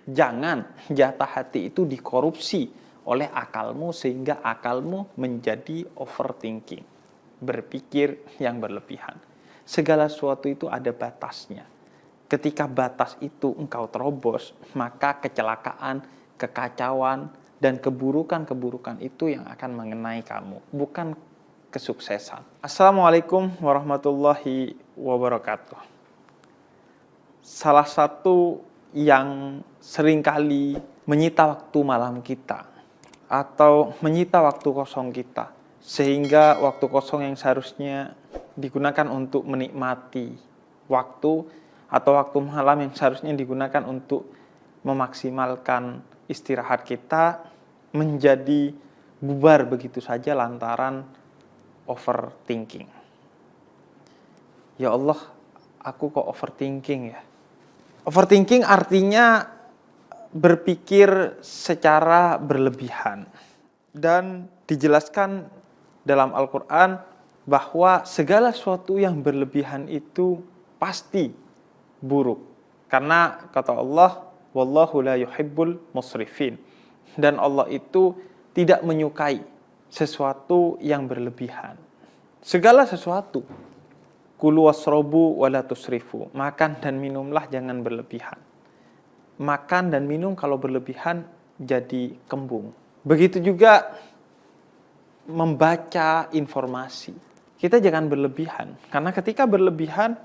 Jangan jatah hati itu dikorupsi oleh akalmu sehingga akalmu menjadi overthinking, berpikir yang berlebihan. Segala sesuatu itu ada batasnya. Ketika batas itu engkau terobos, maka kecelakaan, kekacauan, dan keburukan-keburukan itu yang akan mengenai kamu, bukan kesuksesan. Assalamualaikum warahmatullahi wabarakatuh. Salah satu yang seringkali menyita waktu malam kita atau menyita waktu kosong kita, sehingga waktu kosong yang seharusnya digunakan untuk menikmati waktu atau waktu malam yang seharusnya digunakan untuk memaksimalkan istirahat kita menjadi bubar begitu saja lantaran overthinking. Ya Allah, aku kok overthinking ya? Overthinking artinya berpikir secara berlebihan. Dan dijelaskan dalam Al-Quran bahwa segala sesuatu yang berlebihan itu pasti buruk. Karena kata Allah, wallahu la yuhibbul musrifin. Dan Allah itu tidak menyukai sesuatu yang berlebihan. Segala sesuatu. Kulu wasrobu wala tusrifu. Makan dan minumlah jangan berlebihan. Makan dan minum kalau berlebihan jadi kembung. Begitu juga membaca informasi. Kita jangan berlebihan. Karena ketika berlebihan,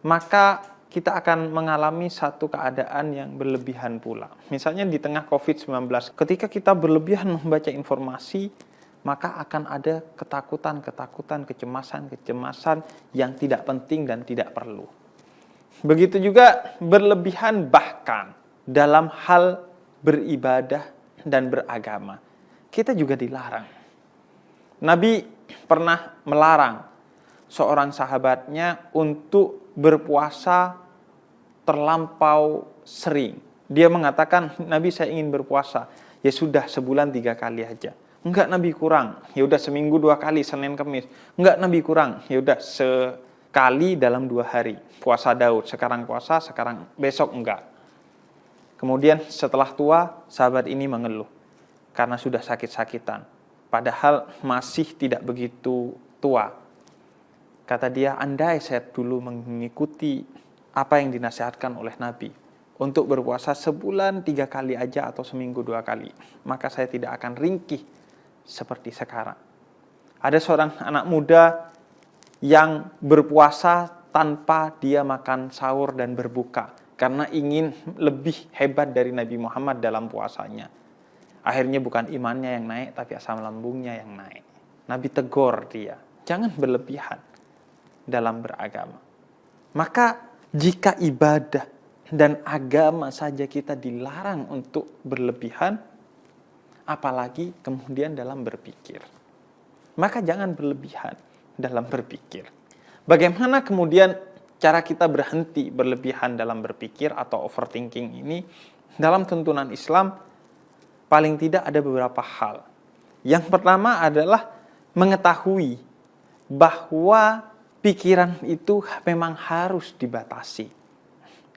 maka kita akan mengalami satu keadaan yang berlebihan pula. Misalnya di tengah COVID-19, ketika kita berlebihan membaca informasi, maka akan ada ketakutan, kecemasan yang tidak penting dan tidak perlu. Begitu juga berlebihan bahkan dalam hal beribadah dan beragama. Kita juga dilarang. Nabi pernah melarang seorang sahabatnya untuk berpuasa terlampau sering. Dia mengatakan, Nabi saya ingin berpuasa. Ya sudah sebulan 3 kali aja. Enggak Nabi kurang, ya udah seminggu 2 kali, Senin Kamis. Enggak Nabi kurang, ya udah sekali dalam 2 hari. Puasa Daud, sekarang puasa, sekarang besok enggak. Kemudian setelah tua, sahabat ini mengeluh karena sudah sakit-sakitan. Padahal masih tidak begitu tua. Kata dia, andai saya dulu mengikuti apa yang dinasihatkan oleh Nabi untuk berpuasa sebulan 3 kali aja atau seminggu 2 kali, maka saya tidak akan ringkih seperti sekarang. Ada seorang anak muda yang berpuasa tanpa dia makan sahur dan berbuka karena ingin lebih hebat dari Nabi Muhammad dalam puasanya. Akhirnya bukan imannya yang naik, tapi asam lambungnya yang naik. Nabi tegur dia, jangan berlebihan dalam beragama. Maka jika ibadah dan agama saja kita dilarang untuk berlebihan, apalagi kemudian dalam berpikir. Maka jangan berlebihan dalam berpikir. Bagaimana kemudian cara kita berhenti berlebihan dalam berpikir atau overthinking ini? Dalam tuntunan Islam, paling tidak ada beberapa hal. Yang pertama adalah mengetahui bahwa pikiran itu memang harus dibatasi.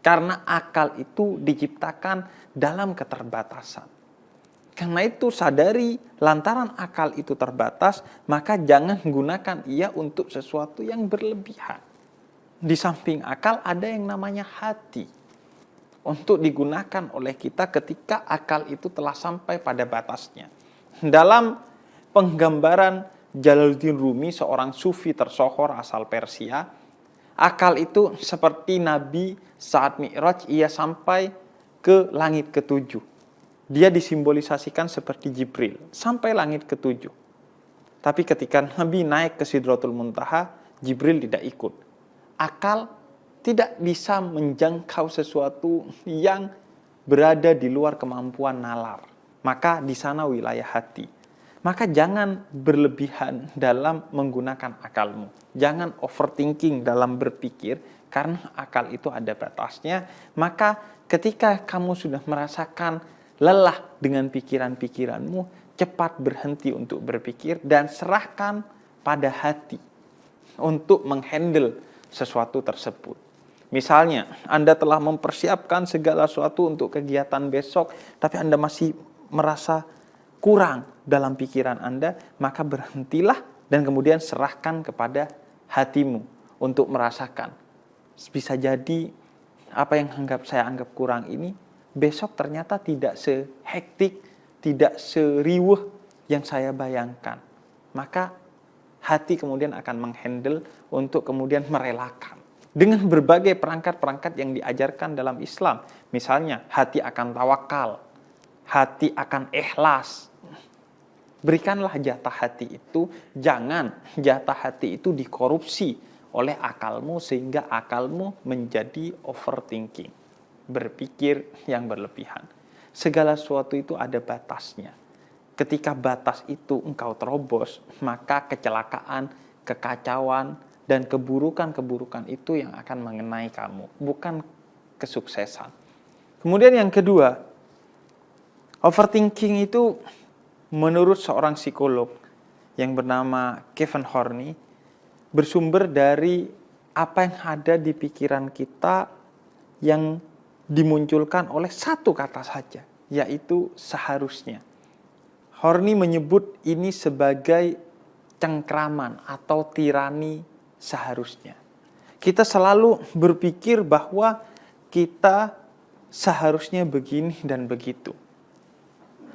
Karena akal itu diciptakan dalam keterbatasan. Karena itu sadari lantaran akal itu terbatas, maka jangan gunakan ia untuk sesuatu yang berlebihan. Di samping akal ada yang namanya hati. Untuk digunakan oleh kita ketika akal itu telah sampai pada batasnya. Dalam penggambaran Jalaluddin Rumi, seorang sufi tersohor asal Persia, akal itu seperti Nabi saat Mi'raj ia sampai ke langit ke-7. Dia disimbolisasikan seperti Jibril sampai langit ke-7. Tapi ketika Nabi naik ke Sidratul Muntaha, Jibril tidak ikut. Akal tidak bisa menjangkau sesuatu yang berada di luar kemampuan nalar. Maka di sana wilayah hati. Maka jangan berlebihan dalam menggunakan akalmu. Jangan overthinking dalam berpikir, karena akal itu ada batasnya. Maka ketika kamu sudah merasakan lelah dengan pikiran-pikiranmu, cepat berhenti untuk berpikir dan serahkan pada hati untuk menghandle sesuatu tersebut. Misalnya, Anda telah mempersiapkan segala sesuatu untuk kegiatan besok, tapi Anda masih merasa kurang dalam pikiran Anda, maka berhentilah dan kemudian serahkan kepada hatimu untuk merasakan. Bisa jadi apa yang saya anggap kurang ini, besok ternyata tidak sehektik, tidak seriuh yang saya bayangkan. Maka hati kemudian akan menghandle untuk kemudian merelakan. Dengan berbagai perangkat-perangkat yang diajarkan dalam Islam. Misalnya, hati akan tawakal, hati akan ikhlas. Berikanlah jatah hati itu, jangan jatah hati itu dikorupsi oleh akalmu sehingga akalmu menjadi overthinking, berpikir yang berlebihan. Segala sesuatu itu ada batasnya. Ketika batas itu engkau terobos, maka kecelakaan, kekacauan, dan keburukan-keburukan itu yang akan mengenai kamu, bukan kesuksesan. Kemudian yang kedua, overthinking itu menurut seorang psikolog yang bernama Kevin Horney, bersumber dari apa yang ada di pikiran kita yang dimunculkan oleh satu kata saja, yaitu seharusnya. Horney menyebut ini sebagai cengkraman atau tirani seharusnya. Kita selalu berpikir bahwa kita seharusnya begini dan begitu.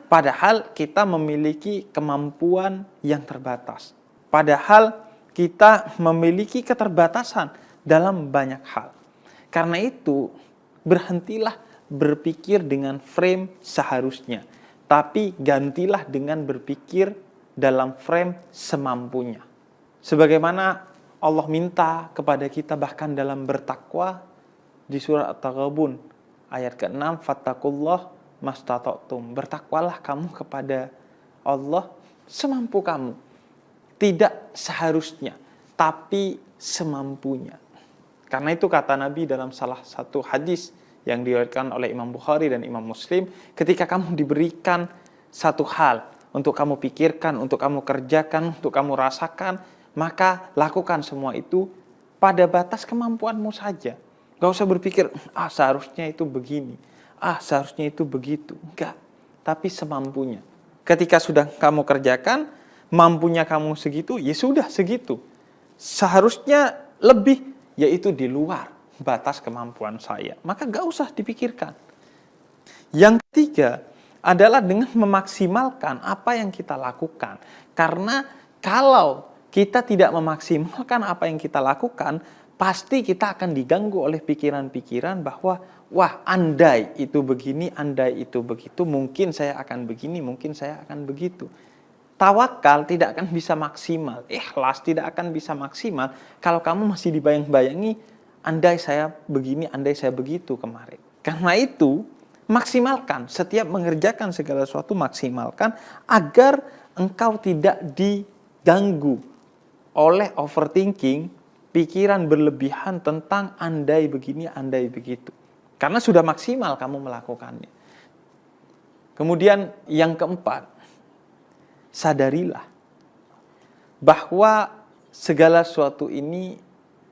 Padahal kita memiliki kemampuan yang terbatas. Padahal kita memiliki keterbatasan dalam banyak hal. Karena itu, berhentilah berpikir dengan frame seharusnya. Tapi gantilah dengan berpikir dalam frame semampunya. Sebagaimana Allah minta kepada kita bahkan dalam bertakwa di surah At-Taghabun ayat ke-6, fattakullah mastata'tum. Bertakwalah kamu kepada Allah semampu kamu. Tidak seharusnya, tapi semampunya. Karena itu kata Nabi dalam salah satu hadis yang diriwayatkan oleh Imam Bukhari dan Imam Muslim, ketika kamu diberikan satu hal untuk kamu pikirkan, untuk kamu kerjakan, untuk kamu rasakan, maka lakukan semua itu pada batas kemampuanmu saja. Gak usah berpikir, seharusnya itu begini, seharusnya itu begitu. Enggak, tapi semampunya. Ketika sudah kamu kerjakan, mampunya kamu segitu, ya sudah segitu. Seharusnya lebih, yaitu di luar batas kemampuan saya. Maka gak usah dipikirkan. Yang ketiga adalah dengan memaksimalkan apa yang kita lakukan. Karena kalau kita tidak memaksimalkan apa yang kita lakukan, pasti kita akan diganggu oleh pikiran-pikiran bahwa, wah, andai itu begini, andai itu begitu, mungkin saya akan begini, mungkin saya akan begitu. Tawakal tidak akan bisa maksimal, ikhlas tidak akan bisa maksimal kalau kamu masih dibayang-bayangi, andai saya begini, andai saya begitu kemarin. Karena itu, maksimalkan, setiap mengerjakan segala sesuatu maksimalkan agar engkau tidak diganggu oleh overthinking, pikiran berlebihan tentang andai begini, andai begitu. Karena sudah maksimal kamu melakukannya. Kemudian yang keempat, sadarilah bahwa segala sesuatu ini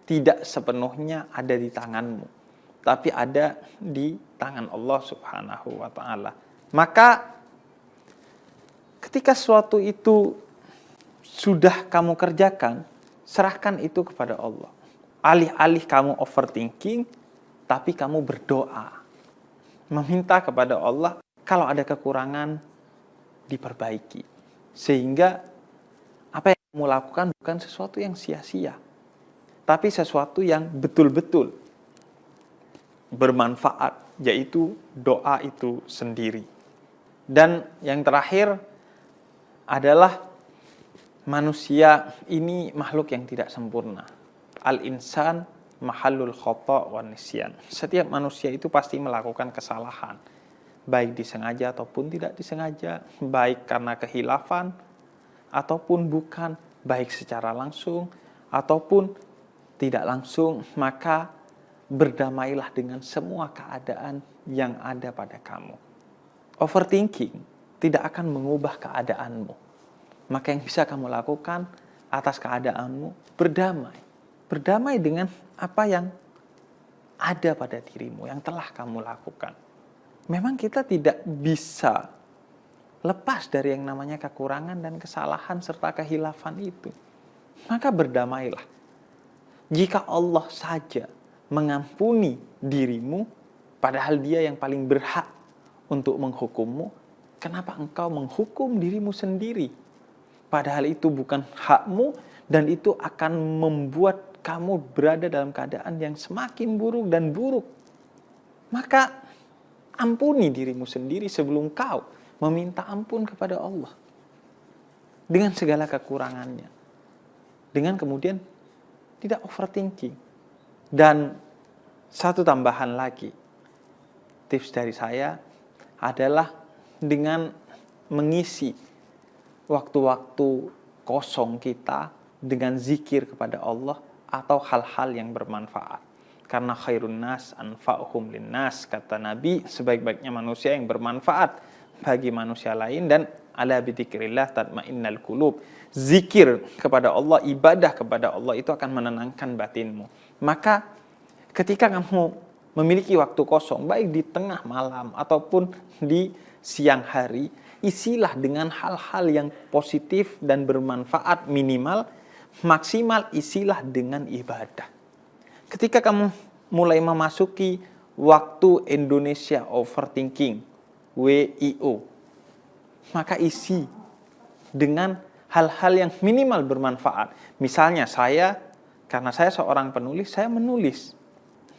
tidak sepenuhnya ada di tanganmu, tapi ada di tangan Allah Subhanahu wa ta'ala. Maka ketika sesuatu itu sudah kamu kerjakan, serahkan itu kepada Allah. Alih-alih kamu overthinking, tapi kamu berdoa. Meminta kepada Allah, kalau ada kekurangan, diperbaiki. Sehingga apa yang kamu lakukan bukan sesuatu yang sia-sia, tapi sesuatu yang betul-betul bermanfaat, yaitu doa itu sendiri. Dan yang terakhir adalah manusia ini makhluk yang tidak sempurna. Al-insan mahallul khata' wa nisyan. Setiap manusia itu pasti melakukan kesalahan, baik disengaja ataupun tidak disengaja, baik karena kehilafan ataupun bukan, baik secara langsung ataupun tidak langsung. Maka berdamailah dengan semua keadaan yang ada pada kamu. Overthinking tidak akan mengubah keadaanmu. Maka yang bisa kamu lakukan atas keadaanmu, berdamai. Berdamai dengan apa yang ada pada dirimu, yang telah kamu lakukan. Memang kita tidak bisa lepas dari yang namanya kekurangan dan kesalahan serta kehilafan itu. Maka berdamailah. Jika Allah saja mengampuni dirimu, padahal Dia yang paling berhak untuk menghukummu, kenapa engkau menghukum dirimu sendiri? Padahal itu bukan hakmu dan itu akan membuat kamu berada dalam keadaan yang semakin buruk dan buruk. Maka ampuni dirimu sendiri sebelum kau meminta ampun kepada Allah. Dengan segala kekurangannya. Dengan kemudian tidak overthinking. Dan satu tambahan lagi. Tips dari saya adalah dengan mengisi waktu-waktu kosong kita dengan zikir kepada Allah atau hal-hal yang bermanfaat. Karena khairun nas anfa'uhum linnas, kata Nabi, sebaik-baiknya manusia yang bermanfaat bagi manusia lain, dan ala bidzikrillah tatmainnal qulub. Zikir kepada Allah, ibadah kepada Allah itu akan menenangkan batinmu. Maka ketika kamu memiliki waktu kosong, baik di tengah malam ataupun di siang hari, isilah dengan hal-hal yang positif dan bermanfaat minimal. Maksimal isilah dengan ibadah. Ketika kamu mulai memasuki waktu Indonesia Overthinking, WIO, maka isi dengan hal-hal yang minimal bermanfaat. Misalnya karena saya seorang penulis, saya menulis.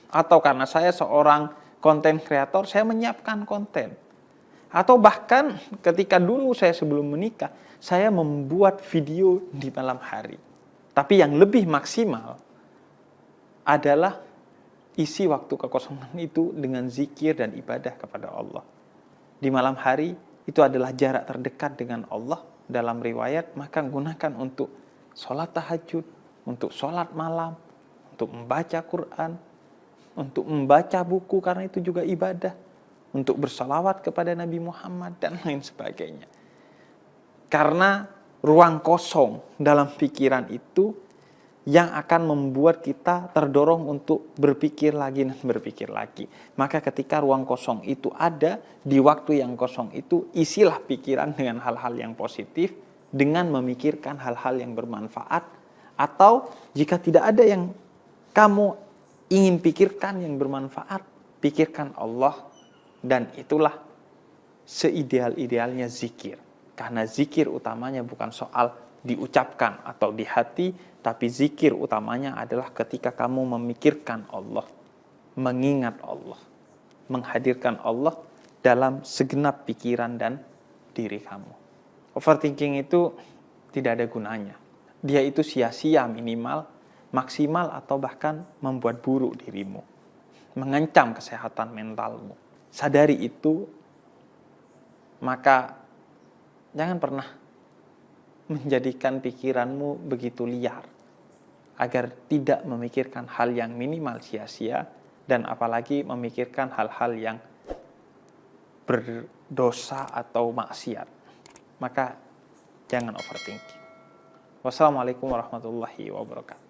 Atau karena saya seorang konten kreator, saya menyiapkan konten. Atau bahkan ketika dulu saya sebelum menikah, saya membuat video di malam hari. Tapi yang lebih maksimal adalah isi waktu kekosongan itu dengan zikir dan ibadah kepada Allah. Di malam hari itu adalah jarak terdekat dengan Allah dalam riwayat, maka gunakan untuk sholat tahajud, untuk sholat malam, untuk membaca Quran, untuk membaca buku karena itu juga ibadah, untuk bersalawat kepada Nabi Muhammad dan lain sebagainya. Karena ruang kosong dalam pikiran itu yang akan membuat kita terdorong untuk berpikir lagi dan berpikir lagi. Maka ketika ruang kosong itu ada, di waktu yang kosong itu isilah pikiran dengan hal-hal yang positif, dengan memikirkan hal-hal yang bermanfaat. Atau jika tidak ada yang kamu ingin pikirkan yang bermanfaat, pikirkan Allah. Dan itulah seideal-idealnya zikir. Karena zikir utamanya bukan soal diucapkan atau di hati, tapi zikir utamanya adalah ketika kamu memikirkan Allah, mengingat Allah, menghadirkan Allah dalam segenap pikiran dan diri kamu. Overthinking itu tidak ada gunanya. Dia itu sia-sia minimal, maksimal atau bahkan membuat buruk dirimu, mengancam kesehatan mentalmu. Sadari itu, maka jangan pernah menjadikan pikiranmu begitu liar, agar tidak memikirkan hal yang minimal sia-sia, dan apalagi memikirkan hal-hal yang berdosa atau maksiat. Maka jangan overthinking. Wassalamualaikum warahmatullahi wabarakatuh.